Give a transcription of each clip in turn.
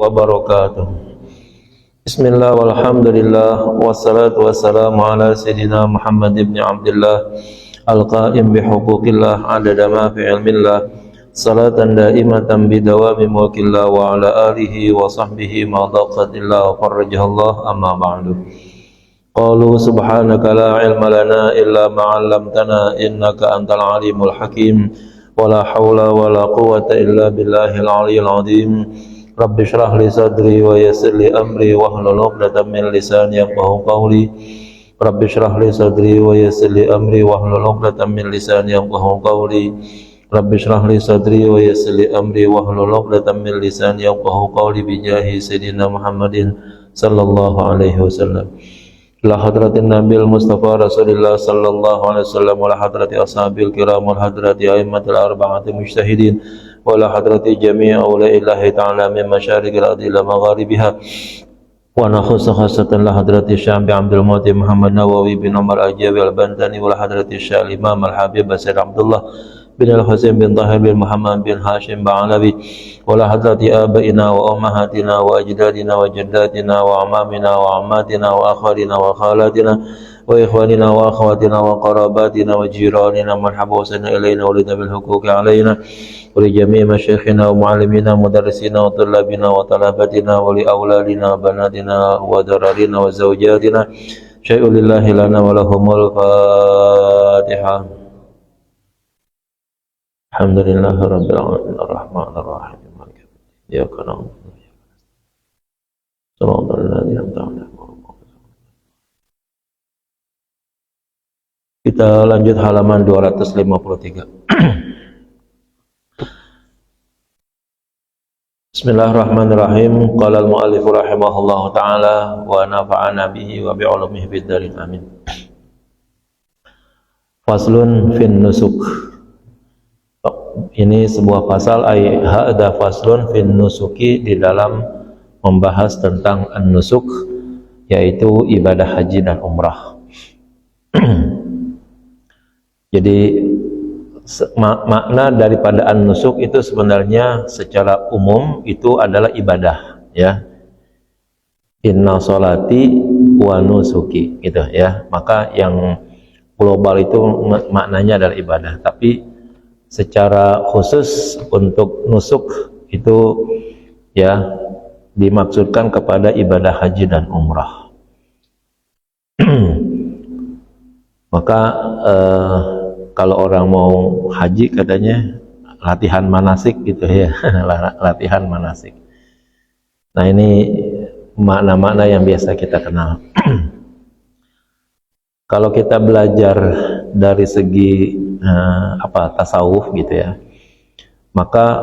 wabarakatuh. Bismillah walhamdulillah wassalatu wassalamu ala sayyidina Muhammad ibn Abdullah al-qa'im bihuquqillah adada ma fi ilmillah salatan daimatan bidawami mulkillah wa ala alihi wa sahbihi ma daqatillah wa farrajahallah amma ba'du. Qalu subhanaka la ilma lana illa ma 'allamtana innaka antal alimul hakim wa la hawla wa la quwwata illa billahil aliyyil azim. Rabbi shrah li sadri wa yassir li amri wahlul 'uqdatam min lisani yafqahu qawli. Rabbi shrah li sadri wa yassir li amri wahlul 'uqdatam min lisani yafqahu qawli. Rabbi shrah li sadri wa yassir li amri wahlul 'uqdatam min lisani yafqahu qawli bi jahi sayyidina Muhammadin sallallahu alaihi wasallam. La hadratin nabil mustafa rasulillah sallallahu alaihi wasallam wa la hadrati ashabil kiram wal hadrati a'immatil arba'ati mujtahidin wa la hadrati jami' awliya'illahi ta'ala min masyariqil ardi ila magharibiha wa nakhusu khasatan la hadrati Syekh Abdul Muhyi Muhammad Nawawi bin Umar Ajawi al-Bantani wa la hadrati Syekh Imam al-Habib Sayyid Abdullah bin Al-Husain bin Tahir bin Muhammad bin Hashim Ba'alawi wa la hadrati abaina wa ummahatina wa ajdadina wa jaddatina wa amamina wa ammatina wa akhwarina wa khalatina wa ikhwanina wa akhwatina wa qarabatina wa jiranina marhaba wa sanna ilayna wa lidna bil huquqi alayna wa li jami'i masyayikhina wa mu'allimina mudarrisina wa tullabina wa talabatina wa li awladina banatina wa dararina wa zawjatina syai'un lillahi lana wa lahumul Fatihah. Alhamdulillahi rabbil alamin arrahmanir rahim maliki yaumiddin iyyaka na'budu wa iyyaka nasta'in shiratal ladzina an'amta 'alaihim. Kita lanjut halaman 253. Bismillahirrahmanirrahim. Qala al-mu'allif rahimahullahu ta'ala wa nafa'ana bihi wa bi 'ulumihi fid darin amin. Faslun fin nusuk. Ini sebuah pasal hadza faslun fin nusuki, di dalam membahas tentang an-nusuk, yaitu ibadah haji dan umrah. Jadi makna daripada an-nusuk itu sebenarnya secara umum itu adalah ibadah, ya. Inna sholati wa nusuki, gitu ya. Maka yang global itu maknanya adalah ibadah, tapi secara khusus untuk nusuk itu ya dimaksudkan kepada ibadah haji dan umrah. Maka kalau orang mau haji katanya latihan manasik gitu ya. Latihan manasik. Nah, ini makna-makna yang biasa kita kenal. Kalau kita belajar dari segi tasawuf gitu ya, maka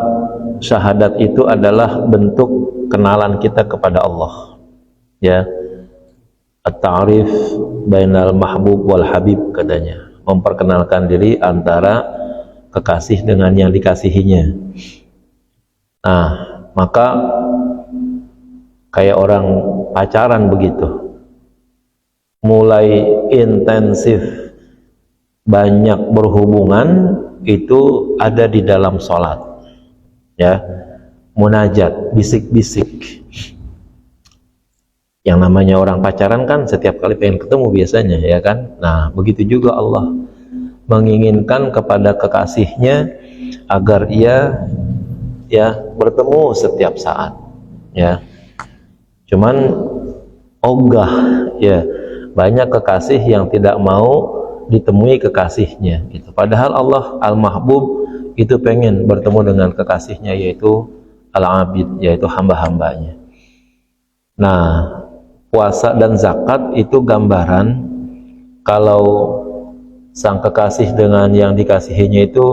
syahadat itu adalah bentuk kenalan kita kepada Allah, ya. At-ta'rif bainal mahbub wal habib, katanya, memperkenalkan diri antara kekasih dengan yang dikasihinya. Nah, maka kayak orang pacaran begitu, mulai intensif banyak berhubungan itu ada di dalam sholat, ya. Munajat, bisik-bisik. Yang namanya orang pacaran kan setiap kali pengen ketemu biasanya, ya kan. Nah, begitu juga Allah menginginkan kepada kekasihnya agar ia ya bertemu setiap saat, ya. Cuman ogah, ya, banyak kekasih yang tidak mau ditemui kekasihnya gitu. Padahal Allah Al-Mahbub itu pengen bertemu dengan kekasihnya, yaitu Al-Abid, yaitu hamba-hambanya. Nah, puasa dan zakat itu gambaran kalau sang kekasih dengan yang dikasihinya itu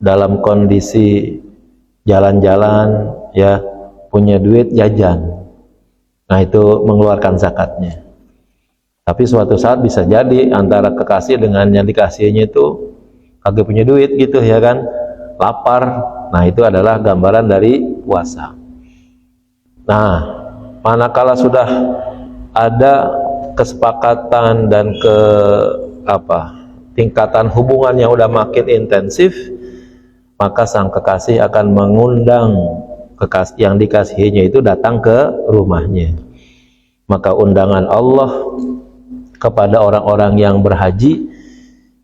dalam kondisi jalan-jalan, ya, punya duit jajan. Nah, itu mengeluarkan zakatnya. Tapi suatu saat bisa jadi antara kekasih dengan yang dikasihinya itu kagak punya duit gitu, ya kan, lapar. Nah, itu adalah gambaran dari puasa. Nah, manakala sudah ada kesepakatan dan tingkatan hubungan yang udah makin intensif, maka sang kekasih akan mengundang yang dikasihinya itu datang ke rumahnya. Maka undangan Allah kepada orang-orang yang berhaji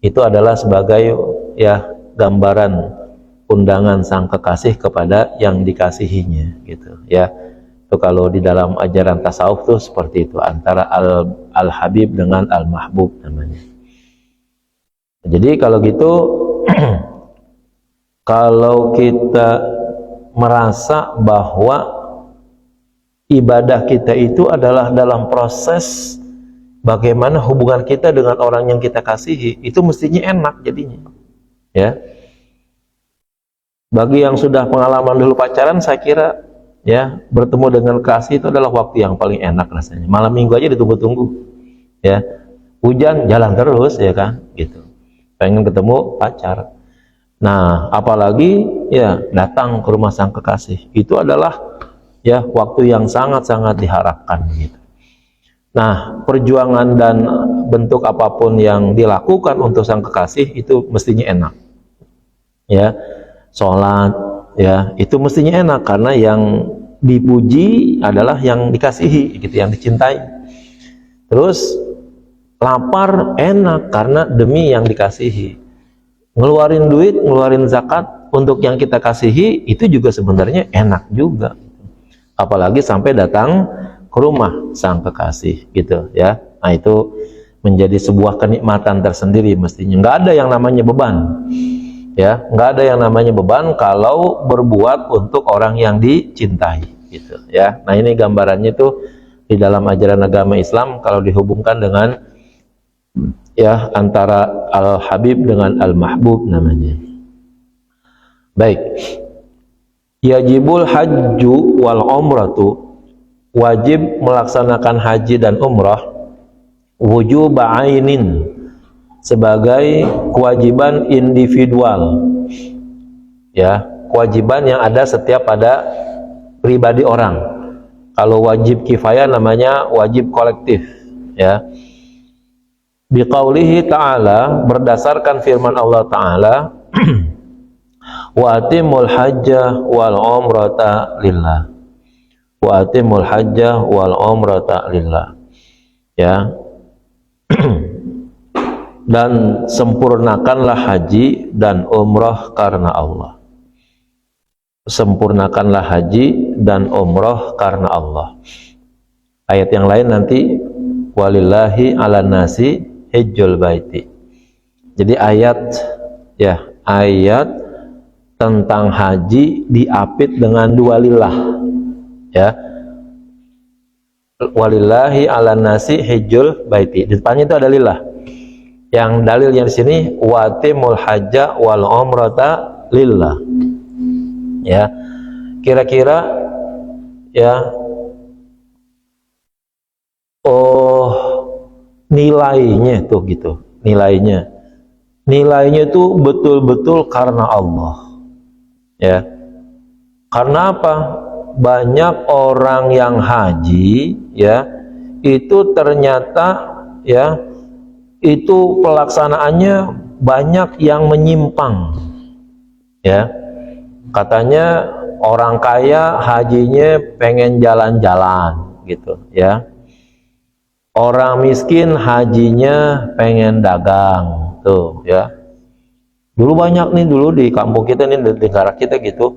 itu adalah sebagai ya gambaran undangan sang kekasih kepada yang dikasihinya gitu ya. Itu kalau di dalam ajaran tasawuf tuh seperti itu, antara al-habib dengan al-mahbub namanya. Jadi kalau gitu kalau kita merasa bahwa ibadah kita itu adalah dalam proses bagaimana hubungan kita dengan orang yang kita kasihi, itu mestinya enak jadinya ya. Bagi yang sudah pengalaman dulu pacaran, saya kira ya bertemu dengan kasih itu adalah waktu yang paling enak rasanya. Malam minggu aja ditunggu-tunggu ya, hujan jalan terus ya kan gitu, pengen ketemu pacar. Nah apalagi ya datang ke rumah sang kekasih, itu adalah ya waktu yang sangat-sangat diharapkan gitu. Nah perjuangan dan bentuk apapun yang dilakukan untuk sang kekasih itu mestinya enak ya. Sholat ya itu mestinya enak karena yang dipuji adalah yang dikasihi gitu, yang dicintai. Terus lapar enak karena demi yang dikasihi. Ngeluarin duit, ngeluarin zakat untuk yang kita kasihi itu juga sebenarnya enak juga, apalagi sampai datang ke rumah sang kekasih gitu ya. Nah itu menjadi sebuah kenikmatan tersendiri mestinya. Nggak ada yang namanya beban ya, nggak ada yang namanya beban kalau berbuat untuk orang yang dicintai gitu ya. Nah ini gambarannya tuh di dalam ajaran agama Islam kalau dihubungkan dengan ya antara al-habib dengan al-mahbub namanya. Baik, yajibul hajju wal umratu, wajib melaksanakan haji dan umrah, wujub ainin, sebagai kewajiban individual ya, kewajiban yang ada setiap pada pribadi orang. Kalau wajib kifayah namanya wajib kolektif ya. Biqaulihi ta'ala, berdasarkan firman Allah ta'ala, wa atimul hajjah wal umrata lillah, wa atimul hajjah wal umrata lillah ya. Dan sempurnakanlah haji dan umrah karena Allah. Sempurnakanlah haji dan umrah karena Allah. Ayat yang lain nanti walillahi ala nasi hajjul baiti. Jadi ayat ya, ayat tentang haji diapit dengan dua lillah ya. Walillahi ala nasi hajjul baiti, di depannya itu ada lillah. Yang dalilnya di sini watimul hajja wal umrata lillah ya. Kira-kira ya nilainya tuh gitu, nilainya tuh betul-betul karena Allah ya. Karena apa? Banyak orang yang haji ya itu ternyata ya itu pelaksanaannya banyak yang menyimpang ya. Katanya orang kaya hajinya pengen jalan-jalan gitu ya, orang miskin hajinya pengen dagang tuh ya. Dulu banyak nih, dulu di kampung kita nih, di negara kita gitu,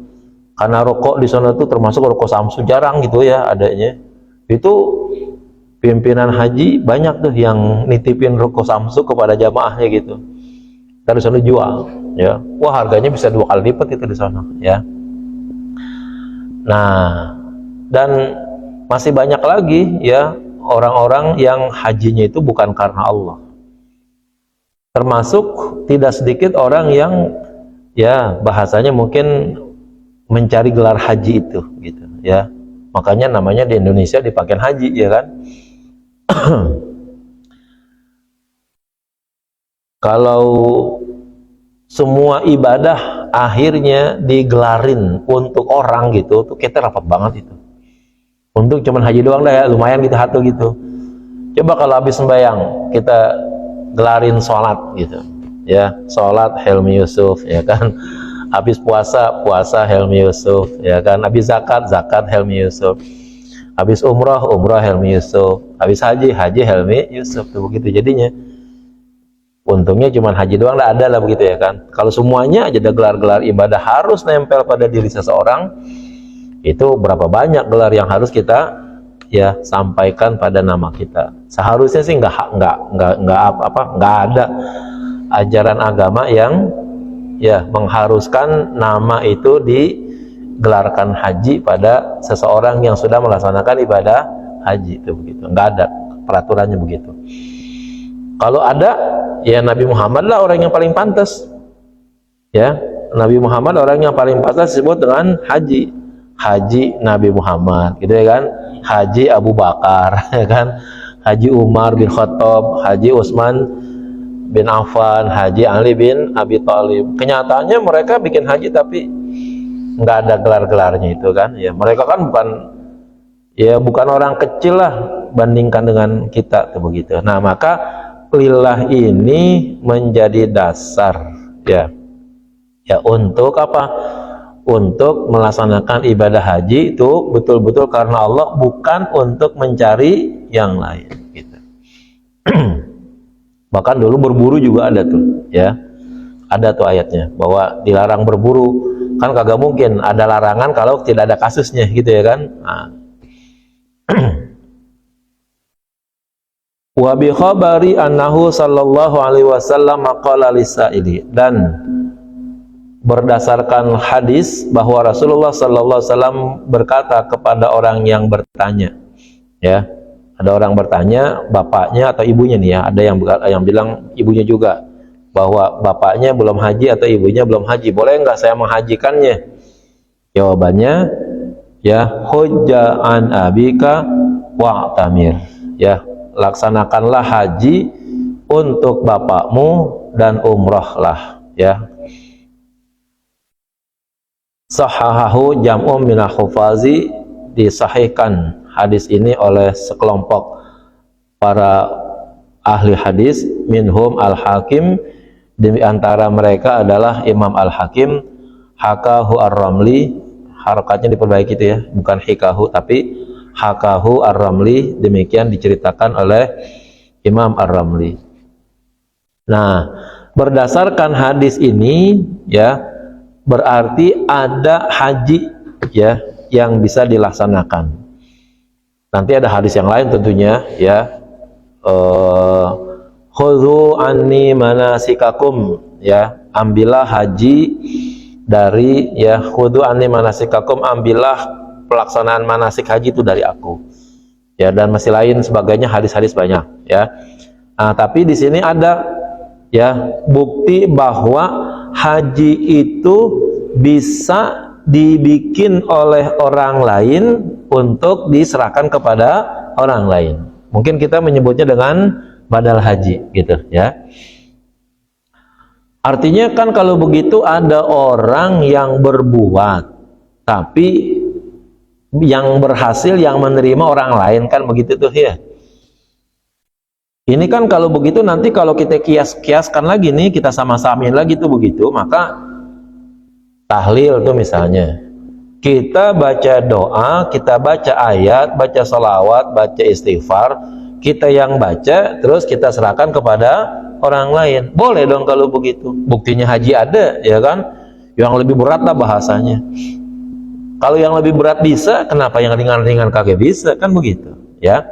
karena rokok di sana tuh termasuk rokok Samsu jarang gitu ya adanya. Itu pimpinan haji banyak tuh yang nitipin rokok Samsu kepada jamaahnya gitu. Dari sana jual ya. Wah, harganya bisa 2 kali lipat itu di sana ya. Nah, dan masih banyak lagi ya orang-orang yang hajinya itu bukan karena Allah. Termasuk tidak sedikit orang yang ya bahasanya mungkin mencari gelar haji itu gitu ya. Makanya namanya di Indonesia dipakai haji ya kan. Kalau semua ibadah akhirnya digelarin untuk orang gitu, tuh kita rapat banget itu. Untuk cuman haji doang dah ya, lumayan kita hatu gitu. Coba kalau habis sembahyang kita gelarin sholat gitu, ya sholat Helmi Yusuf ya kan, Habis puasa, puasa Helmi Yusuf, ya kan? Habis zakat, zakat Helmi Yusuf. Habis umrah, umrah Helmi Yusuf. Habis haji, haji Helmi Yusuf. Tuh begitu jadinya. Untungnya cuma haji doang lah ada lah begitu ya kan. Kalau semuanya aja ada gelar-gelar ibadah harus nempel pada diri seseorang, itu berapa banyak gelar yang harus kita ya sampaikan pada nama kita. Seharusnya sih nggak ada ajaran agama yang ya mengharuskan nama itu digelarkan haji pada seseorang yang sudah melaksanakan ibadah haji, itu begitu. Nggak ada peraturannya begitu. Kalau ada, ya Nabi Muhammad lah orang yang paling pantas. Ya, Nabi Muhammad orang yang paling pantas disebut dengan haji. Haji Nabi Muhammad, gitu ya kan? Haji Abu Bakar, ya kan? Haji Umar bin Khattab, Haji Utsman bin Affan, Haji Ali bin Abi Thalib. Kenyataannya mereka bikin haji tapi nggak ada gelar-gelarnya itu kan? Ya, mereka kan bukan orang kecil lah bandingkan dengan kita, tuh begitu. Nah, maka lillah ini menjadi dasar ya untuk apa? Untuk melaksanakan ibadah haji itu betul-betul karena Allah, bukan untuk mencari yang lain gitu. Bahkan dulu berburu juga ada tuh ya, ada tuh ayatnya bahwa dilarang berburu. Kan kagak mungkin ada larangan kalau tidak ada kasusnya gitu ya kan. Nah. Wa bi khabari annahu sallallahu alaihi wasallam qala lisaili, dan berdasarkan hadis bahwa Rasulullah sallallahu alaihi wasallam berkata kepada orang yang bertanya. Ya, ada orang bertanya, bapaknya atau ibunya nih ya, ada yang bilang ibunya juga bahwa bapaknya belum haji atau ibunya belum haji, boleh nggak saya menghajikannya? Jawabannya ya, hujja an abika wa'tamir, ya, laksanakanlah haji untuk bapakmu dan umrahlah, ya. Sahahahu jam'um minal hufazi, disahihkan hadis ini oleh sekelompok para ahli hadis, minhum al-Hakim, di antara mereka adalah Imam al-Hakim, hakahu ar-Ramli, harakatnya diperbaiki itu ya, bukan hikahu tapi hakahu ar-Ramli, demikian diceritakan oleh Imam ar-Ramli. Nah, berdasarkan hadis ini ya, berarti ada haji ya yang bisa dilaksanakan. Nanti ada hadis yang lain tentunya ya, khudhu anni manasikakum, ya, ambillah haji dari, ya, khudhu anni manasikakum, ambillah pelaksanaan manasik haji itu dari aku, ya, dan masih lain sebagainya, hadis-hadis banyak ya. Nah, tapi di sini ada ya bukti bahwa haji itu bisa dibikin oleh orang lain untuk diserahkan kepada orang lain. Mungkin kita menyebutnya dengan badal haji gitu ya. Artinya kan kalau begitu ada orang yang berbuat tapi yang berhasil yang menerima orang lain, kan begitu tuh ya. Ini kan kalau begitu nanti kalau kita kiaskan lagi nih, kita sama-samain lagi tuh begitu, maka tahlil tuh misalnya, kita baca doa, kita baca ayat, baca salawat, baca istighfar, kita yang baca, terus kita serahkan kepada orang lain. Boleh dong kalau begitu. Buktinya haji ada, ya kan? Yang lebih berat lah bahasanya. Kalau yang lebih berat bisa, kenapa yang ringan-ringan kagak bisa? Kan begitu, ya.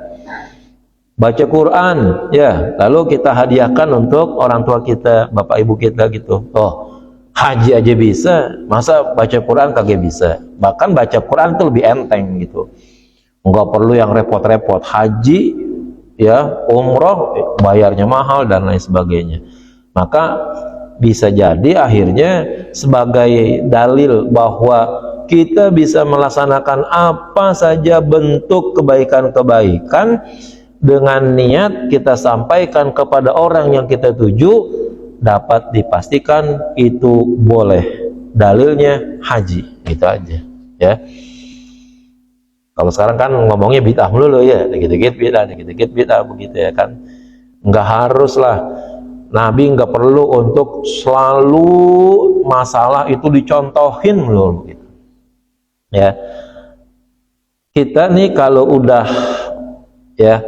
Baca Quran, ya, lalu kita hadiahkan untuk orang tua kita, bapak ibu kita gitu. Oh, haji aja bisa, masa baca Quran kagak bisa? Bahkan baca Quran itu lebih enteng gitu, nggak perlu yang repot-repot. Haji, ya, umroh bayarnya mahal dan lain sebagainya. Maka bisa jadi akhirnya sebagai dalil bahwa kita bisa melaksanakan apa saja bentuk kebaikan-kebaikan dengan niat kita sampaikan kepada orang yang kita tuju, dapat dipastikan itu boleh. Dalilnya haji, gitu aja ya. Kalau sekarang kan ngomongnya bid'ah melulu ya, dikit-dikit bid'ah begitu ya kan. Nggak harus lah, Nabi nggak perlu untuk selalu masalah itu dicontohin loh gitu. Ya, kita nih kalau udah ya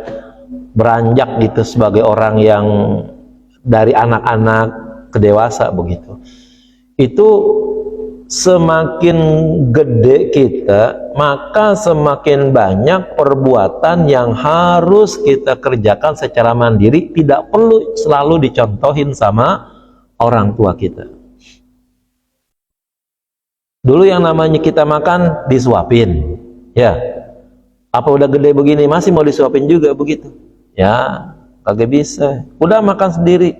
beranjak gitu sebagai orang yang dari anak-anak ke dewasa begitu, itu semakin gede kita, maka semakin banyak perbuatan yang harus kita kerjakan secara mandiri, tidak perlu selalu dicontohin sama orang tua kita. Dulu yang namanya kita makan disuapin, ya. Apa udah gede begini masih mau disuapin juga begitu? Ya, kagak bisa. Udah makan sendiri.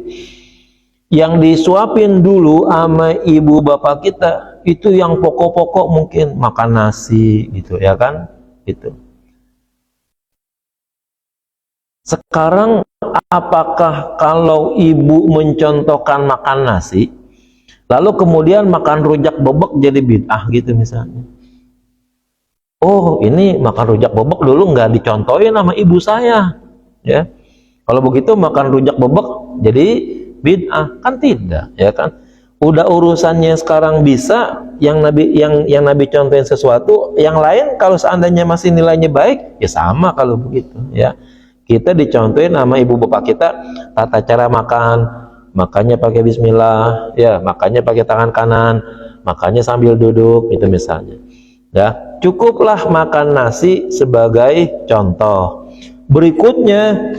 Yang disuapin dulu sama ibu bapak kita itu yang pokok-pokok, mungkin makan nasi gitu ya kan, gitu. Sekarang apakah kalau ibu mencontohkan makan nasi lalu kemudian makan rujak bebek jadi bid'ah gitu misalnya? Oh, ini makan rujak bebek dulu nggak dicontohin sama ibu saya, ya. Kalau begitu makan rujak bebek jadi bid'ah, kan tidak, ya kan? Udah urusannya sekarang bisa yang Nabi contohin sesuatu, yang lain kalau seandainya masih nilainya baik, ya sama kalau begitu, ya. Kita dicontohin sama ibu bapak kita tata cara makan, makannya pakai bismillah, ya, makannya pakai tangan kanan, makannya sambil duduk, itu misalnya. Ya, cukuplah makan nasi sebagai contoh. Berikutnya,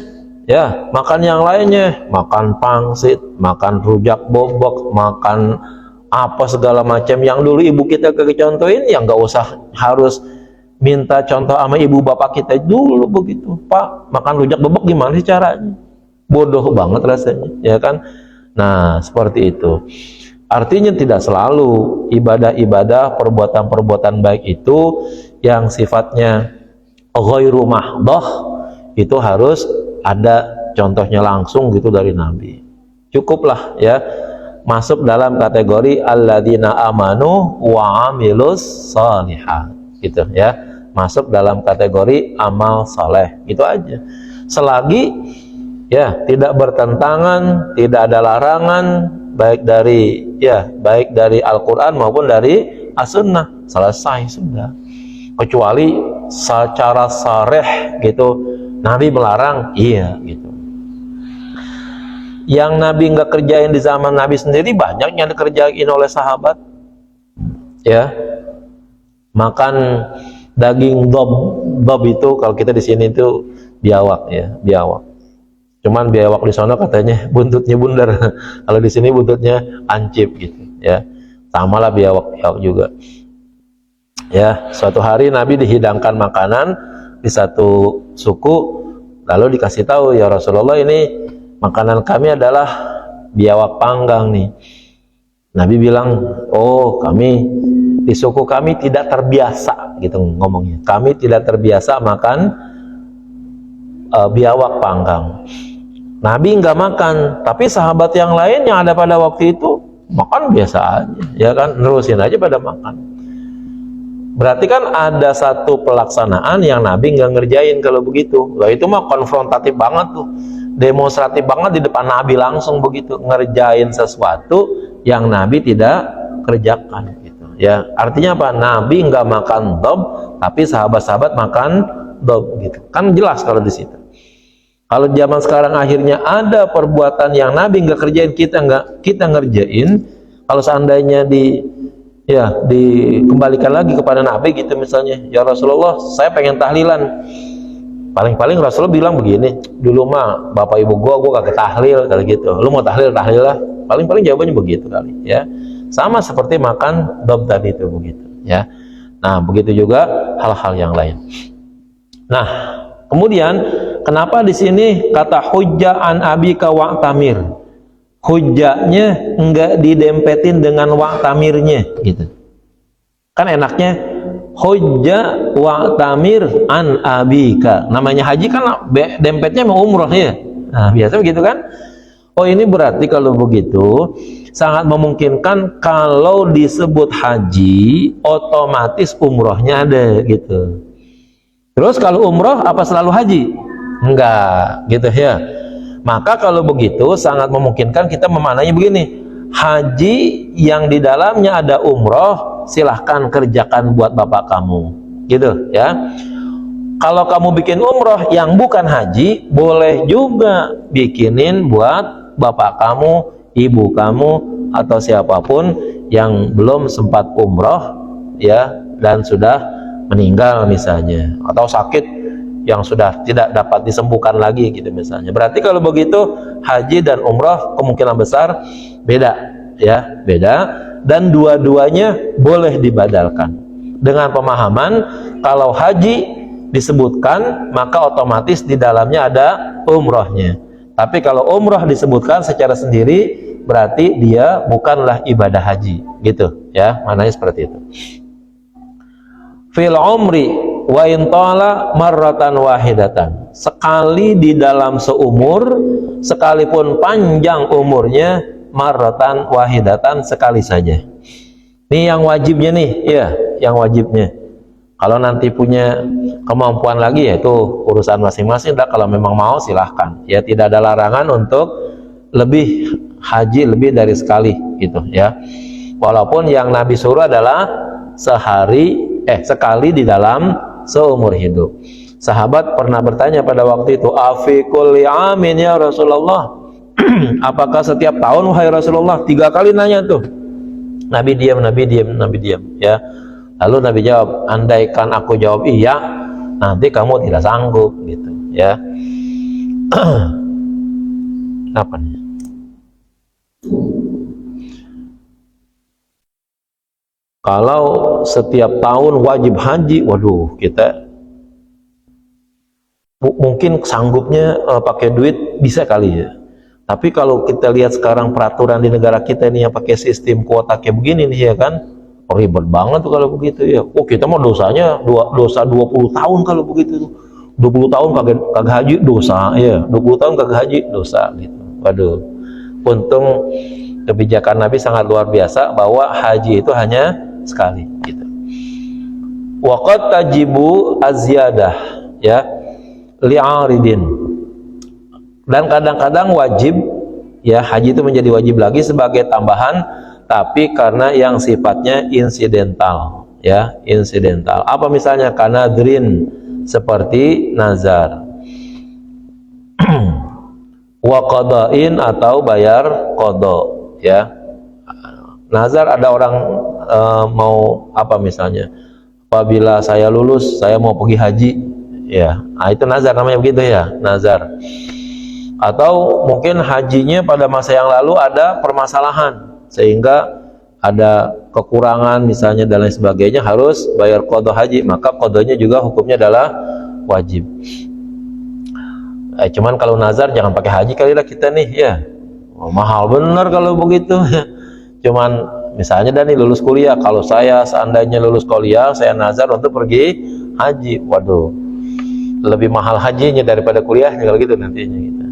ya, makan yang lainnya, makan pangsit, makan rujak bobok, makan apa segala macam yang dulu ibu kita kecontohin, yang nggak usah harus minta contoh sama ibu bapak kita dulu begitu. Pak, makan rujak bobok gimana sih caranya? Bodoh banget rasanya, ya kan? Nah, seperti itu. Artinya tidak selalu ibadah-ibadah, perbuatan-perbuatan baik itu yang sifatnya ghairu mahdhah itu harus ada contohnya langsung gitu dari Nabi. Cukuplah ya masuk dalam kategori alladzina amanu wa amilus shalihat gitu ya. Masuk dalam kategori amal saleh. Itu aja. Selagi ya tidak bertentangan, tidak ada larangan baik dari Al-Qur'an maupun dari As-Sunnah, selesai sudah. Kecuali secara sareh gitu Nabi melarang, iya gitu. Yang Nabi nggak kerjain di zaman Nabi sendiri banyak yang dikerjain oleh sahabat, ya. Makan daging dob itu kalau kita di sini itu biawak, ya, biawak. Cuman biawak di sana katanya buntutnya bundar, kalau di sini buntutnya lancip gitu, ya. Sama lah biawak juga. Ya, suatu hari Nabi dihidangkan makanan di satu suku, lalu dikasih tahu, ya Rasulullah, ini makanan kami adalah biawak panggang nih. Nabi bilang, oh, kami di suku kami tidak terbiasa gitu ngomongnya. Kami tidak terbiasa makan biawak panggang. Nabi nggak makan, tapi sahabat yang lain yang ada pada waktu itu makan biasa aja, ya kan, nerusin aja pada makan. Berarti kan ada satu pelaksanaan yang Nabi nggak ngerjain kalau begitu. Lah itu mah konfrontatif banget tuh, demonstratif banget di depan Nabi langsung begitu, ngerjain sesuatu yang Nabi tidak kerjakan gitu. Ya, artinya apa? Nabi nggak makan dob, tapi sahabat-sahabat makan dob gitu. Kan jelas kalau di situ. Kalau zaman sekarang akhirnya ada perbuatan yang Nabi nggak kerjain, kita ngerjain. Kalau seandainya dikembalikan lagi kepada Nabi gitu misalnya, ya Rasulullah, saya pengen tahlilan. Paling-paling Rasulullah bilang begini, dulu mah bapak ibu gua kagak tahlil kali gitu. Lu mau tahlil lah. Paling-paling jawabannya begitu kali, ya. Sama seperti makan dob tadi itu begitu, ya. Nah, begitu juga hal-hal yang lain. Nah, kemudian kenapa di sini kata hujjah an abika wa'tamir? Hujjahnya enggak didempetin dengan wa'tamirnya gitu. Kan enaknya hujjah wa'tamir an abika. Namanya haji kan dempetnya mau umroh ya. Nah, biasa begitu kan? Oh, ini berarti kalau begitu sangat memungkinkan kalau disebut haji otomatis umrohnya ada gitu. Terus kalau umroh apa selalu haji? Enggak, gitu ya. Maka kalau begitu sangat memungkinkan kita memaknai begini, haji yang di dalamnya ada umroh, silahkan kerjakan buat bapak kamu, gitu ya. Kalau kamu bikin umroh yang bukan haji, boleh juga bikinin buat bapak kamu, ibu kamu, atau siapapun yang belum sempat umroh ya, dan sudah meninggal misalnya, atau sakit yang sudah tidak dapat disembuhkan lagi gitu misalnya. Berarti kalau begitu haji dan umroh kemungkinan besar beda ya, beda, dan dua-duanya boleh dibadalkan dengan pemahaman kalau haji disebutkan maka otomatis di dalamnya ada umrohnya. Tapi kalau umroh disebutkan secara sendiri berarti dia bukanlah ibadah haji, gitu ya, maknanya seperti itu. Fil umri wa in tala marratan wahidatan, sekali di dalam seumur, sekalipun panjang umurnya, marratan wahidatan, sekali saja. Ini yang wajibnya nih, ya, yang wajibnya. Kalau nanti punya kemampuan lagi ya itu urusan masing-masing. Kalau memang mau silahkan. Ya tidak ada larangan untuk lebih haji lebih dari sekali gitu ya. Walaupun yang Nabi suruh adalah sekali di dalam seumur hidup. Sahabat pernah bertanya pada waktu itu, afi kulli amin ya Rasulullah. Apakah setiap tahun wahai Rasulullah? 3 kali nanya tuh. Nabi diam ya. Lalu Nabi jawab, andaikan aku jawab iya, nanti kamu tidak sanggup gitu ya. Apa nih? Kalau setiap tahun wajib haji, waduh, kita mungkin sanggupnya pakai duit bisa kali ya. Tapi kalau kita lihat sekarang peraturan di negara kita ini yang pakai sistem kuota kayak begini nih ya kan, ribet banget tuh kalau begitu ya. Oh, kita mau dosanya dosa 20 tahun kalau begitu. 20 tahun kagak haji dosa ya, 20 tahun kagak haji dosa gitu. Waduh. Untung kebijakan Nabi sangat luar biasa bahwa haji itu hanya sekali gitu. Waqad tajibu azyadah ya li'aridin. Dan kadang-kadang wajib ya, haji itu menjadi wajib lagi sebagai tambahan, tapi karena yang sifatnya insidental ya, insidental. Apa misalnya? Kanadrin, seperti nazar. Wa qada'in, atau bayar qada ya. Nazar ada orang mau apa misalnya, apabila saya lulus saya mau pergi haji ya. Nah, itu nazar namanya begitu ya, nazar. Atau mungkin hajinya pada masa yang lalu ada permasalahan sehingga ada kekurangan misalnya dan lain sebagainya, harus bayar qada haji, maka qadanya juga hukumnya adalah wajib. Cuman kalau nazar jangan pakai haji kali lah kita nih ya. Mahal bener kalau begitu. Cuman misalnya Dani lulus kuliah, kalau saya seandainya lulus kuliah saya nazar untuk pergi haji, waduh, lebih mahal hajinya daripada kuliahnya kalau gitu nantinya gitu.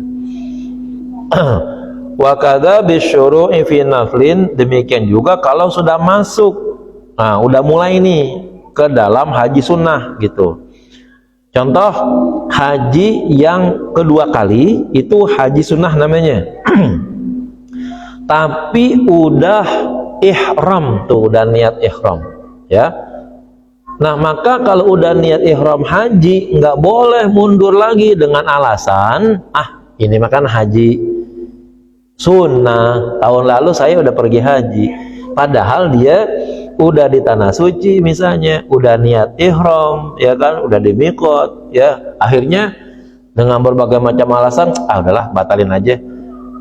Wa kadza bisyuru'i fi naflin, demikian juga kalau sudah masuk, nah udah mulai nih ke dalam haji sunnah gitu. Contoh haji yang kedua kali itu haji sunnah namanya. Tapi udah ihram tuh, udah niat ihram ya. Nah maka kalau udah niat ihram haji, nggak boleh mundur lagi dengan alasan ini makan haji sunnah, tahun lalu saya udah pergi haji, padahal dia udah di tanah suci misalnya, udah niat ihram ya kan, udah di miqat ya, akhirnya dengan berbagai macam alasan udahlah batalin aja,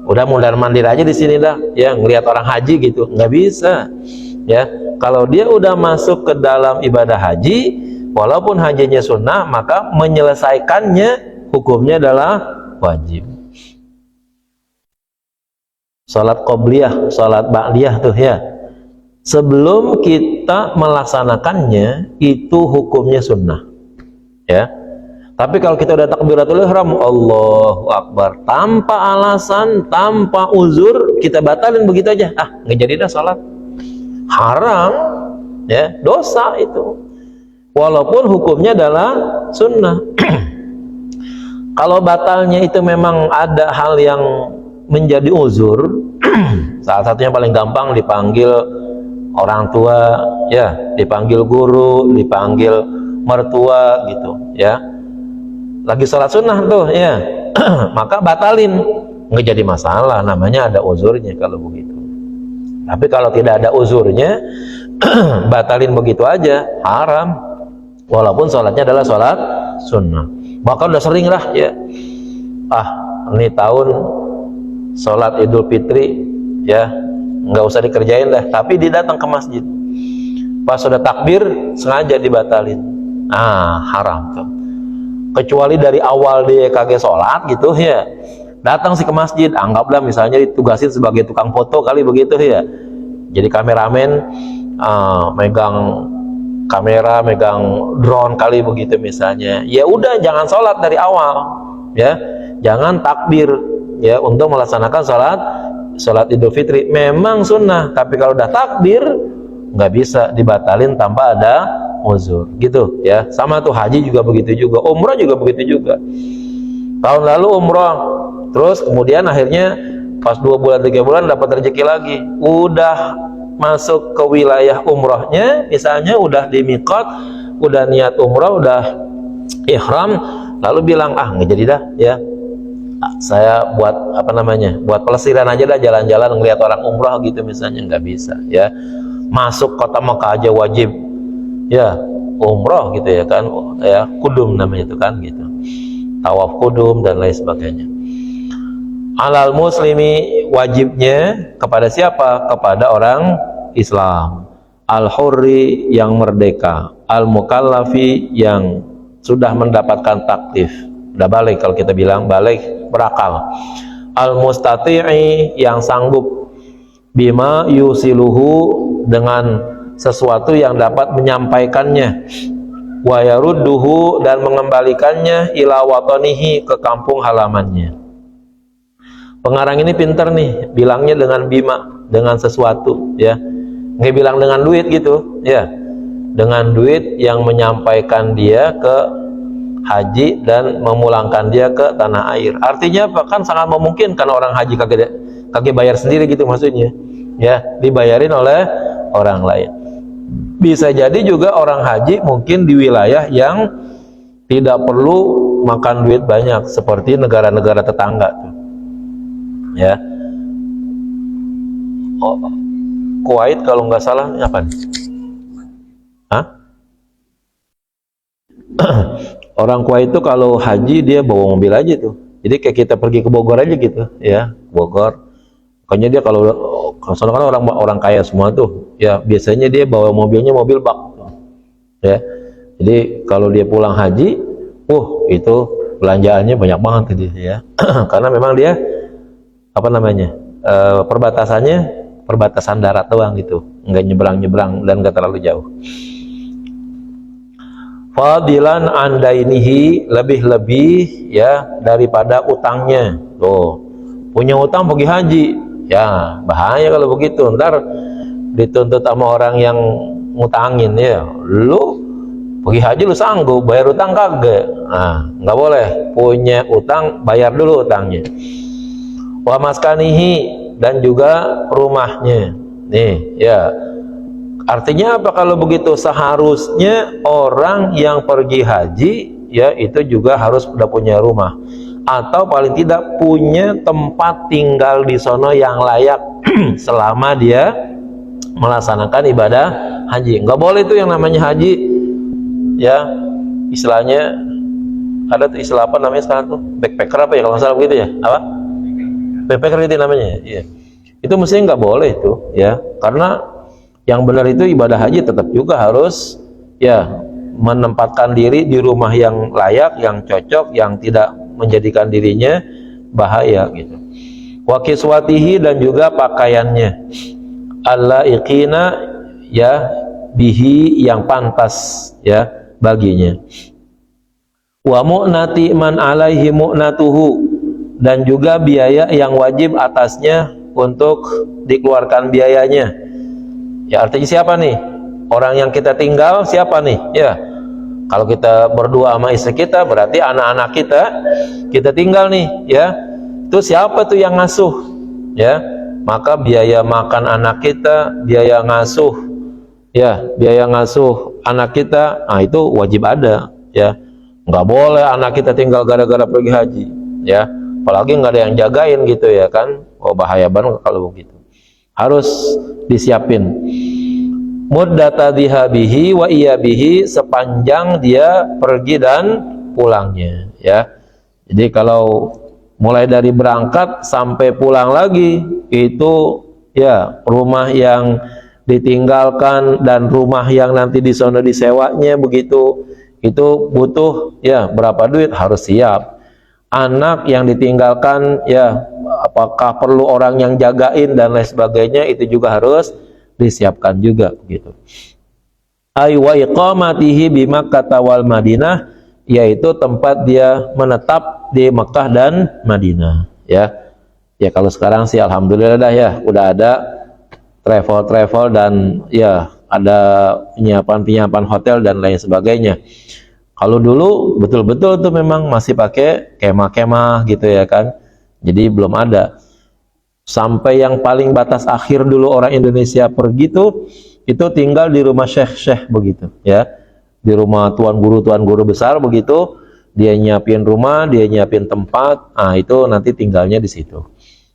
udah mundar mandir aja di sini dah ya, ngelihat orang haji gitu, nggak bisa ya. Kalau dia udah masuk ke dalam ibadah haji, walaupun hajinya sunnah, maka menyelesaikannya hukumnya adalah wajib. Salat qobliyah, salat ba'diyah tuh ya, sebelum kita melaksanakannya itu hukumnya sunnah ya. Tapi kalau kita udah takbiratul ihram, Allahu Akbar, tanpa alasan, tanpa uzur, kita batalin begitu aja, nggak jadi dah salat, haram ya, dosa itu, walaupun hukumnya adalah sunnah. Kalau batalnya itu memang ada hal yang menjadi uzur, Salah satunya paling gampang dipanggil orang tua, ya, dipanggil guru, dipanggil mertua gitu, ya. Lagi sholat sunnah tuh, ya, maka batalin, nggak jadi masalah, namanya ada uzurnya kalau begitu. Tapi kalau tidak ada uzurnya, batalin begitu aja, haram. Walaupun sholatnya adalah sholat sunnah. Bahkan udah sering lah, ya, ini tahun sholat Idul Fitri, ya, nggak usah dikerjain dah, tapi dia datang ke masjid. Pas sudah takbir, sengaja dibatalin. Haram tuh. Kecuali dari awal dia kagak sholat gitu, ya, datang sih ke masjid, anggaplah misalnya ditugasin sebagai tukang foto kali begitu, ya, jadi kameramen, megang kamera, megang drone kali begitu misalnya, ya udah jangan sholat dari awal, ya, jangan takbir, ya, untuk melaksanakan sholat Idul Fitri. Memang sunnah, tapi kalau udah takbir nggak bisa dibatalin tanpa ada uzur, gitu, ya. Sama tuh haji juga begitu juga, umrah juga begitu juga. Tahun lalu umrah, terus kemudian akhirnya pas 2 bulan 3 bulan dapat rezeki lagi, udah masuk ke wilayah umrahnya, misalnya udah di miqat, udah niat umrah, udah ihram, lalu bilang nggak jadi dah, ya, saya buat buat pelesiran aja dah, jalan-jalan ngelihat orang umrah gitu misalnya, nggak bisa, ya. Masuk kota Mekah aja wajib, ya, umrah gitu, ya kan, ya, kudum namanya itu kan, gitu, tawaf kudum dan lain sebagainya. Alal muslimi, wajibnya kepada siapa? Kepada orang Islam. Al hurri, yang merdeka. Al mukallafi, yang sudah mendapatkan taklif, udah balik, kalau kita bilang balik, berakal. Al mustati'i, yang sanggup. Bima yusiluhu, dengan sesuatu yang dapat menyampaikannya. Wa yarudduhu, dan mengembalikannya ila watanihi, ke kampung halamannya. Pengarang ini pinter nih, bilangnya dengan bima, dengan sesuatu, ya, nggak bilang dengan duit gitu, ya, dengan duit yang menyampaikan dia ke haji dan memulangkan dia ke tanah air. Artinya apa? Kan sangat memungkinkan orang haji kagak bayar sendiri gitu maksudnya, ya, dibayarin oleh orang lain. Bisa jadi juga orang haji mungkin di wilayah yang tidak perlu makan duit banyak, seperti negara-negara tetangga tuh, ya. Kuwait kalau nggak salah apa? Orang Kuwait itu kalau haji dia bawa mobil aja tuh. Jadi kayak kita pergi ke Bogor aja gitu, ya, Bogor. Pokoknya dia kalau kan orang kaya semua tuh, ya, biasanya dia bawa mobilnya mobil bak, ya. Jadi kalau dia pulang haji, itu belanjaannya banyak banget tuh dia, ya. Karena memang dia perbatasan darat doang gitu, nggak nyebrang dan nggak terlalu jauh. Fadilan andainihi, lebih-lebih, ya, daripada utangnya. Tuh, punya utang pergi haji, ya, bahaya kalau begitu, ntar dituntut sama orang yang ngutangin, ya. Lu pergi haji lu sanggup, bayar utang kagak? Nggak boleh, punya utang bayar dulu utangnya. Wa maskanihi, dan juga rumahnya, nih, ya. Artinya apa kalau begitu? Seharusnya orang yang pergi haji, ya, itu juga harus udah punya rumah, atau paling tidak punya tempat tinggal di sono yang layak selama dia melaksanakan ibadah haji. Nggak boleh itu yang namanya haji, ya, istilahnya ada tuh istilah apa namanya sekarang tuh, backpacker apa ya kalau nggak salah begitu, ya, apa? Backpacker itu namanya, ya. Itu mestinya nggak boleh itu, ya, karena yang benar itu ibadah haji tetap juga harus, ya, menempatkan diri di rumah yang layak, yang cocok, yang tidak menjadikan dirinya bahaya gitu. Wa kiswatihi, dan juga pakaiannya. Allaiqina, ya, bihi, yang pantas, ya, baginya. Wa mu'nati man alaihi mu'natuhu, dan juga biaya yang wajib atasnya untuk dikeluarkan biayanya. Ya, artinya siapa nih? Orang yang kita tinggal siapa nih? Ya, kalau kita berdua sama istri kita, berarti anak-anak kita tinggal nih, ya. Itu siapa tuh yang ngasuh? Ya, maka biaya makan anak kita, biaya ngasuh, ya, biaya ngasuh anak kita, nah itu wajib ada, ya. Nggak boleh anak kita tinggal gara-gara pergi haji, ya. Apalagi nggak ada yang jagain gitu ya kan, oh bahaya banget kalau begitu. Harus disiapin muddata dhihabihi wa iyabihi, sepanjang dia pergi dan pulangnya, ya. Jadi kalau mulai dari berangkat sampai pulang lagi itu ya rumah yang ditinggalkan dan rumah yang nanti di sono disewanya begitu, itu butuh ya berapa duit, harus siap. Anak yang ditinggalkan ya apakah perlu orang yang jagain dan lain sebagainya, itu juga harus disiapkan juga begitu. Ay wa iqamatihi bi Makkah wal Madinah, yaitu tempat dia menetap di Mekah dan Madinah, ya. Ya kalau sekarang sih alhamdulillah dah ya, udah ada travel dan ya ada penyiapan hotel dan lain sebagainya. Kalau dulu betul-betul tuh memang masih pakai kemah-kemah gitu ya kan. Jadi belum ada. Sampai yang paling batas akhir dulu orang Indonesia pergi tuh itu tinggal di rumah syekh-syekh begitu, ya. Di rumah tuan guru besar begitu, dia nyiapin rumah, dia nyiapin tempat, nah itu nanti tinggalnya di situ.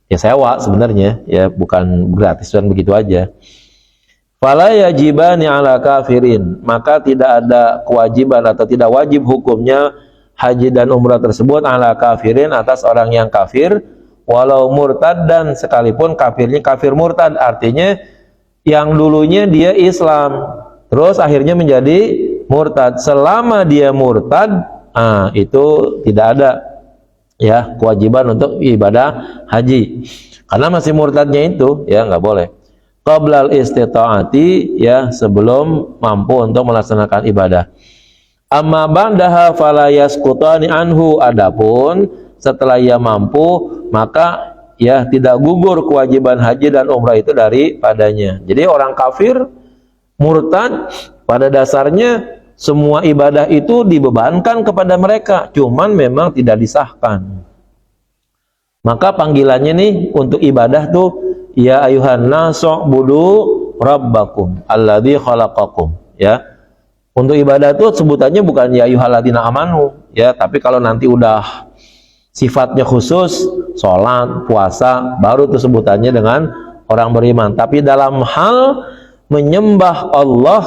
Ya sewa sebenarnya, ya bukan gratis dan begitu aja. Fala yajibani ala kafirin, maka tidak ada kewajiban atau tidak wajib hukumnya haji dan umrah tersebut ala kafirin, atas orang yang kafir, walau murtad, dan sekalipun kafirnya kafir murtad, artinya yang dulunya dia Islam terus akhirnya menjadi murtad. Selama dia murtad, itu tidak ada ya kewajiban untuk ibadah haji, karena masih murtadnya itu ya nggak boleh. Qablal istita'ati, ya sebelum mampu untuk melaksanakan ibadah. Amma ba'daha fala yasqutani anhu, adapun setelah ia mampu maka ya tidak gugur kewajiban haji dan umrah itu daripadanya. Jadi orang kafir murtad pada dasarnya semua ibadah itu dibebankan kepada mereka, cuman memang tidak disahkan. Maka panggilannya nih untuk ibadah tuh ya ayuhan nasu'budu rabbakum alladzi khalaqakum, ya. Untuk ibadah itu sebutannya bukan ya ayyuhalladzina amanu, ya, tapi kalau nanti udah sifatnya khusus sholat, puasa, baru itu sebutannya dengan orang beriman. Tapi dalam hal menyembah Allah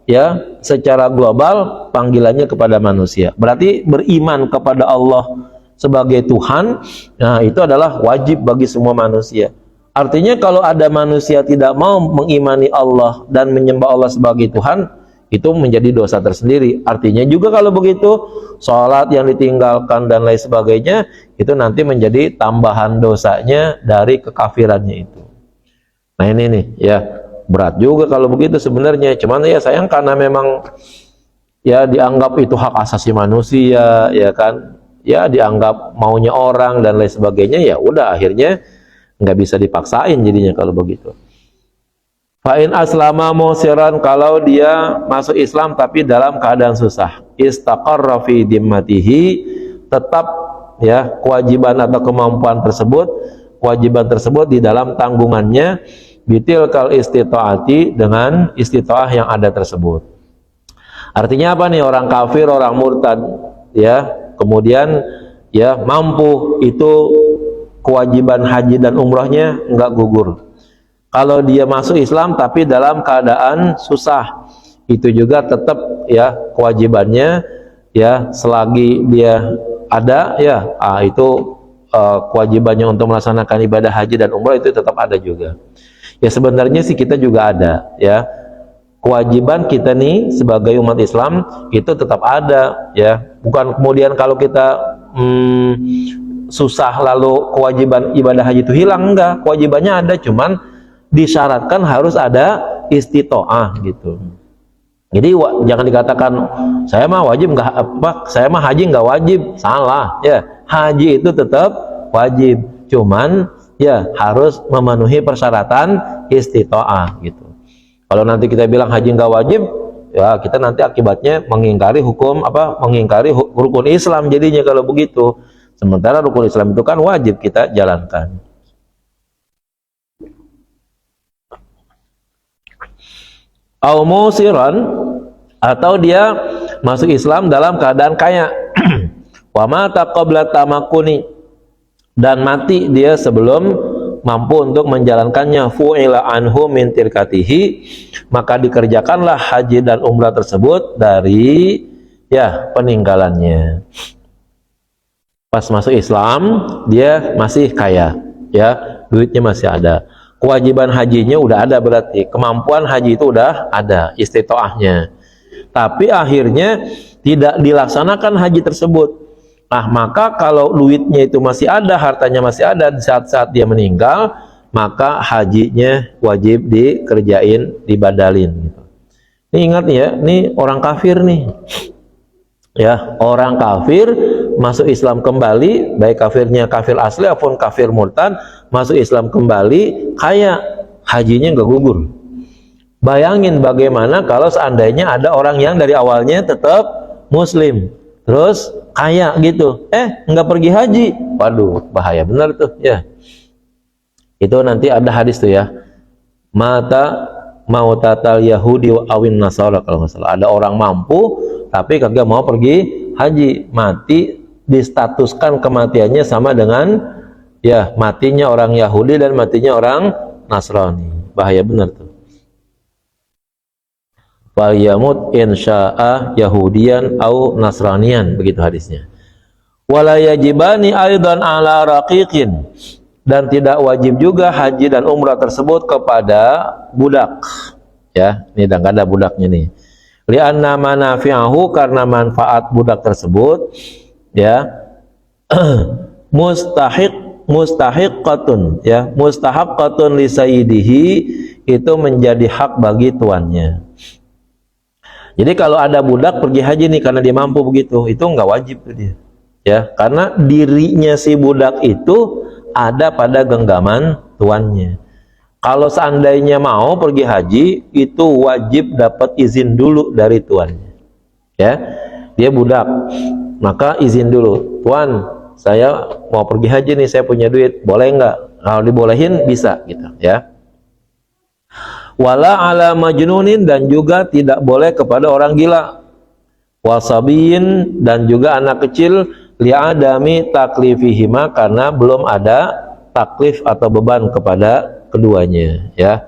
ya secara global, panggilannya kepada manusia. Berarti beriman kepada Allah sebagai Tuhan, nah itu adalah wajib bagi semua manusia. Artinya kalau ada manusia tidak mau mengimani Allah dan menyembah Allah sebagai Tuhan, itu menjadi dosa tersendiri. Artinya juga kalau begitu, sholat yang ditinggalkan dan lain sebagainya, itu nanti menjadi tambahan dosanya dari kekafirannya itu. Nah ini nih, ya berat juga kalau begitu sebenarnya. Cuman ya sayang karena memang ya dianggap itu hak asasi manusia, ya kan, ya dianggap maunya orang dan lain sebagainya, ya udah akhirnya nggak bisa dipaksain jadinya kalau begitu. Fa'in aslama musiran, kalau dia masuk Islam tapi dalam keadaan susah, istaqarra fi dimmatihi, tetap ya kewajiban atau kemampuan tersebut, kewajiban tersebut di dalam tanggungannya, bitilkal istita'ati, dengan istita'ah yang ada tersebut. Artinya apa nih, orang kafir, orang murtad ya, kemudian ya mampu, itu kewajiban haji dan umrahnya nggak gugur. Kalau dia masuk Islam tapi dalam keadaan susah, itu juga tetap ya kewajibannya ya selagi dia ada ya, itu kewajibannya untuk melaksanakan ibadah haji dan umrah itu tetap ada juga. Ya sebenarnya sih kita juga ada ya, kewajiban kita nih sebagai umat Islam itu tetap ada ya, bukan kemudian kalau kita susah lalu kewajiban ibadah haji itu hilang, enggak, kewajibannya ada, cuman disyaratkan harus ada istitoah gitu. Jadi jangan dikatakan saya mah wajib nggak apa, saya mah haji nggak wajib, salah ya. Haji itu tetap wajib, cuman ya harus memenuhi persyaratan istitoah gitu. Kalau nanti kita bilang haji nggak wajib, ya kita nanti akibatnya mengingkari hukum apa, mengingkari rukun Islam jadinya kalau begitu. Sementara rukun Islam itu kan wajib kita jalankan. au musiran, atau dia masuk Islam dalam keadaan kaya. Wa mata qabla tamakkuni, dan mati dia sebelum mampu untuk menjalankannya. Fu'ila anhu min tirkatihi, maka dikerjakanlah haji dan umrah tersebut dari peninggalannya. Pas masuk Islam dia masih kaya, duitnya masih ada, kewajiban hajinya udah ada, berarti kemampuan haji itu udah ada, istitoahnya, tapi akhirnya tidak dilaksanakan haji tersebut. Nah, maka kalau duitnya itu masih ada, hartanya masih ada di saat-saat dia meninggal, maka hajinya wajib dikerjain, dibadalin gitu. Ini ingat ya, ini orang kafir nih. Ya, orang kafir masuk Islam kembali, baik kafirnya kafir asli ataupun kafir murtad, masuk Islam kembali, kaya, hajinya nggak gugur. Bayangin bagaimana kalau seandainya ada orang yang dari awalnya tetap muslim, terus kaya gitu, nggak pergi haji, waduh bahaya benar tuh ya. Itu nanti ada hadis tuh ya, mata mautatal Yahudi awin Nasara kalau nggak salah, ada orang mampu tapi kagak mau pergi haji, mati distatuskan kematiannya sama dengan matinya orang Yahudi dan matinya orang Nasrani, bahaya benar tuh. Wal yamut insya'a Yahudian au Nasranian, begitu hadisnya. Wala yajibani aidan ala raqiqin, dan tidak wajib juga haji dan umrah tersebut kepada budak. Ya, ini dan ada budaknya nih. Li'anna manafi'ahu, karena manfaat budak tersebut mustahiqqatun mustahaqqatun li sayyidihi, itu menjadi hak bagi tuannya. Jadi kalau ada budak pergi haji nih karena dia mampu begitu, itu nggak wajib tuh dia. Ya, karena dirinya si budak itu ada pada genggaman tuannya. Kalau seandainya mau pergi haji, itu wajib dapat izin dulu dari tuannya. Ya, dia budak, maka izin dulu. Tuan, saya mau pergi haji nih, saya punya duit, boleh nggak? Kalau dibolehin bisa gitu ya. Wala ala majnunin, dan juga tidak boleh kepada orang gila. Wasabiyin, dan juga anak kecil, li'adami taklifihima, karena belum ada taklif atau beban kepada keduanya ya.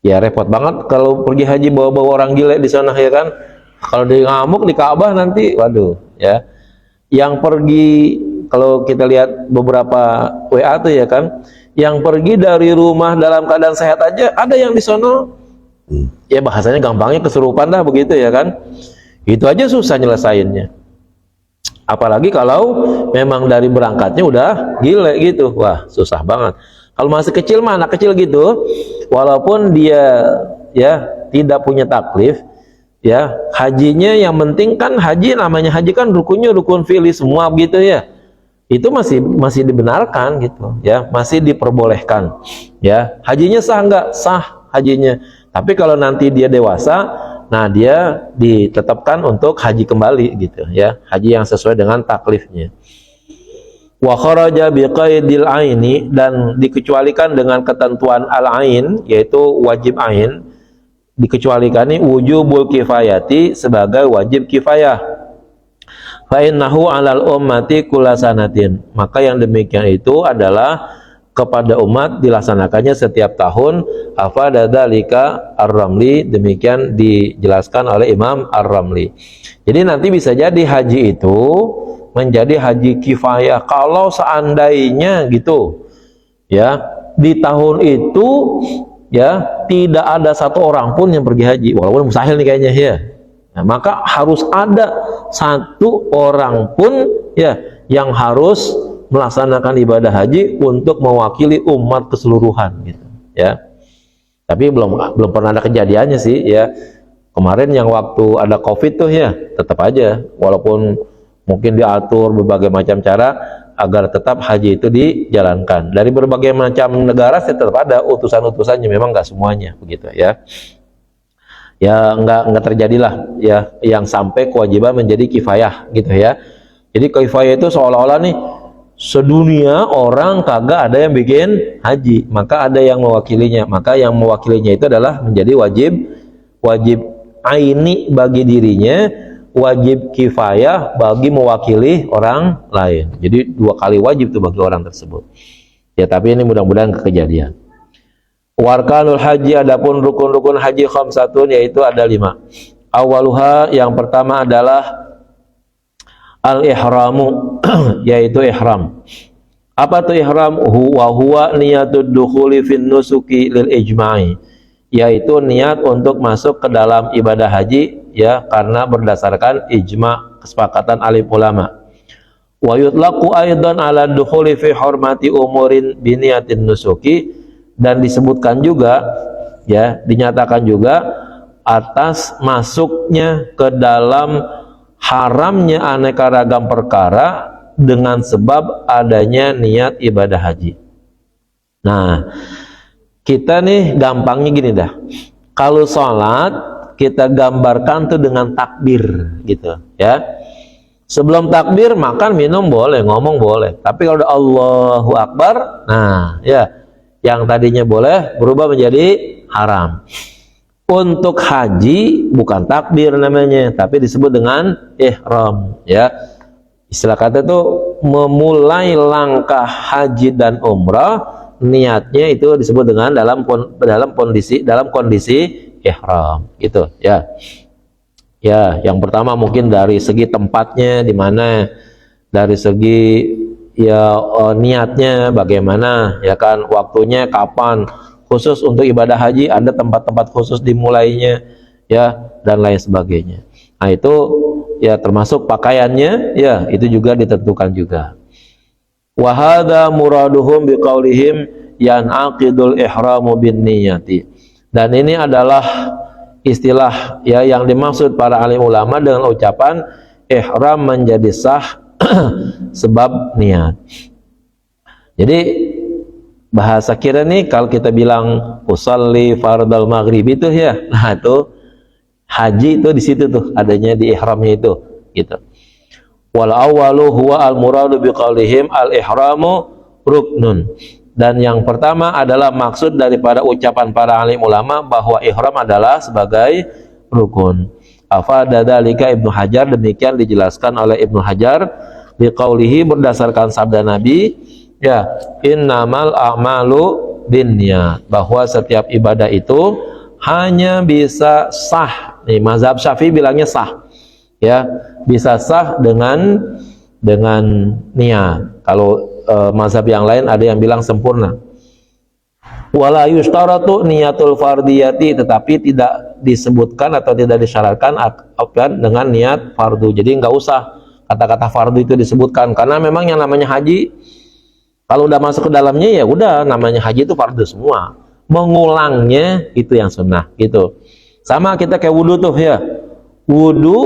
Ya repot banget kalau pergi haji bawa-bawa orang gila di sana ya kan. Kalau dia ngamuk di Ka'bah nanti waduh ya. Yang pergi, kalau kita lihat beberapa WA tuh ya kan, yang pergi dari rumah dalam keadaan sehat aja ada yang di sono, ya bahasanya gampangnya kesurupan dah begitu ya kan. Itu aja susah nyelesainnya, apalagi kalau memang dari berangkatnya udah gile gitu, wah susah banget. Kalau masih kecil mah, anak kecil gitu, walaupun dia tidak punya taklif hajinya, yang penting kan haji, namanya haji kan rukunnya rukun fi'li semua gitu ya, itu masih dibenarkan gitu ya, masih diperbolehkan ya. Hajinya sah nggak? Sah hajinya. Tapi kalau nanti dia dewasa, nah dia ditetapkan untuk haji kembali gitu ya, haji yang sesuai dengan taklifnya. Wa kharaja biqaidil aini, dan dikecualikan dengan ketentuan al-ain, yaitu wajib ain, dikecualikan ini wujubul kifayati, sebagai wajib kifayah. Fa innahu 'alal ummati kullasanatin, maka yang demikian itu adalah kepada umat dilaksanakannya setiap tahun. Afada dzalika Ar-Ramli, demikian dijelaskan oleh Imam Ar-Ramli. Jadi nanti bisa jadi haji itu menjadi haji kifayah kalau seandainya gitu ya, di tahun itu ya tidak ada satu orang pun yang pergi haji, walaupun mustahil nih kayaknya ya. Nah, maka harus ada satu orang pun ya yang harus melaksanakan ibadah haji untuk mewakili umat keseluruhan gitu ya. Tapi belum pernah ada kejadiannya sih ya. Kemarin yang waktu ada Covid tuh ya, tetap aja walaupun mungkin diatur berbagai macam cara agar tetap haji itu dijalankan. Dari berbagai macam negara tetap ada utusan-utusannya, memang nggak semuanya begitu ya. Ya nggak terjadilah ya yang sampai kewajiban menjadi kifayah gitu ya. Jadi kifayah itu seolah-olah nih sedunia orang kagak ada yang bikin haji, maka ada yang mewakilinya, maka yang mewakilinya itu adalah menjadi wajib wajib aini bagi dirinya, wajib kifayah bagi mewakili orang lain. Jadi 2 kali wajib tuh bagi orang tersebut. Ya, tapi ini mudah-mudahan kejadian. Warkanul haji, adapun rukun-rukun haji khamsatun, yaitu ada 5. Awaluha, yang pertama adalah al-ihramu, yaitu ihram. Apa tuh ihram? Huwa niyatud dukhuli fin nusuki lil ijma'i, yaitu niat untuk masuk ke dalam ibadah haji, ya, karena berdasarkan ijma, kesepakatan alim ulama. Wa yutlaqu aidan ala dukhuli fi hurmati umurin biniyatin nusuki, dan disebutkan juga, ya, dinyatakan juga atas masuknya ke dalam haramnya aneka ragam perkara dengan sebab adanya niat ibadah haji. Nah, kita nih gampangnya gini dah. Kalau sholat kita gambarkan tuh dengan takbir gitu, ya. Sebelum takbir makan minum boleh, ngomong boleh. Tapi kalau udah Allahu Akbar, nah ya, yang tadinya boleh berubah menjadi haram. Untuk haji bukan takbir namanya, tapi disebut dengan ihram, ya. Istilah kata itu memulai langkah haji dan umrah, niatnya itu disebut dengan dalam kondisi ihram, gitu, ya. Ya, yang pertama mungkin dari segi tempatnya di mana, dari segi ya niatnya bagaimana, ya kan, waktunya kapan, khusus untuk ibadah haji ada tempat-tempat khusus dimulainya, ya, dan lain sebagainya. Nah, itu ya termasuk pakaiannya, ya, itu juga ditentukan juga. Wa hadza muraduhum biqaulihim yanaqidul ihramu bin niyati. Dan ini adalah istilah, ya, yang dimaksud para alim ulama dengan ucapan ihram menjadi sah sebab niat. Jadi bahasa kita nih kalau kita bilang usolli fardal maghrib itu, ya, nah itu haji itu di situ tuh adanya di ihramnya itu, gitu. Wal awwalu huwa al muradu biqaulihim al ihramu ruknun. Dan yang pertama adalah maksud daripada ucapan para alim ulama bahwa ihram adalah sebagai rukun. Afada dzalika Ibnu Hajar, demikian dijelaskan oleh Ibnu Hajar biqaulihi, berdasarkan sabda Nabi, ya, innamal a'malu binniyat, bahwa setiap ibadah itu hanya bisa sah. Nih, mazhab Syafi'i bilangnya sah, ya, bisa sah dengan niat. Kalau mazhab yang lain ada yang bilang sempurna. Wala yustaratu niyatul fardiyati, tetapi tidak disebutkan atau tidak disyaratkan dengan niat fardu. Jadi nggak usah kata-kata fardu itu disebutkan, karena memang yang namanya haji kalau udah masuk ke dalamnya ya udah namanya haji itu fardu semua. Mengulangnya itu yang sunnah, gitu. Sama kita kayak wudhu tuh, ya, wudhu,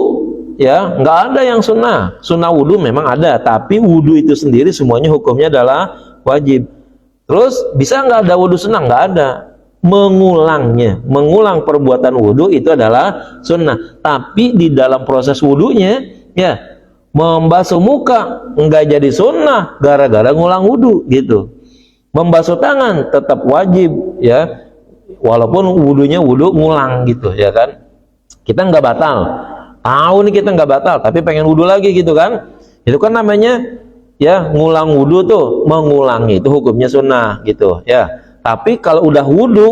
ya, nggak ada yang sunnah. Sunnah wudhu memang ada, tapi wudhu itu sendiri semuanya hukumnya adalah wajib. Terus bisa nggak ada wudhu sunnah? Nggak ada. Mengulangnya, mengulang perbuatan wudhu itu adalah sunnah. Tapi di dalam proses wudhunya, ya, membasuh muka nggak jadi sunnah gara-gara ngulang wudhu, gitu. Membasuh tangan tetap wajib, ya, walaupun wudhunya wudhu ngulang, gitu, ya kan. Kita nggak batal, tahu nih kita nggak batal, tapi pengen wudhu lagi, gitu kan. Itu kan namanya, ya, ngulang wudhu tuh, mengulangi itu hukumnya sunnah, gitu, ya. Tapi kalau udah wudhu,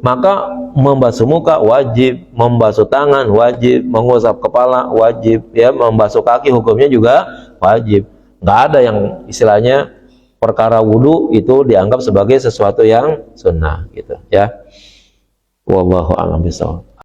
maka membasuh muka wajib, membasuh tangan wajib, mengusap kepala wajib, ya, membasuh kaki hukumnya juga wajib. Nggak ada yang istilahnya perkara wudhu itu dianggap sebagai sesuatu yang sunnah, gitu, ya. Wallahu a'lam bishawab.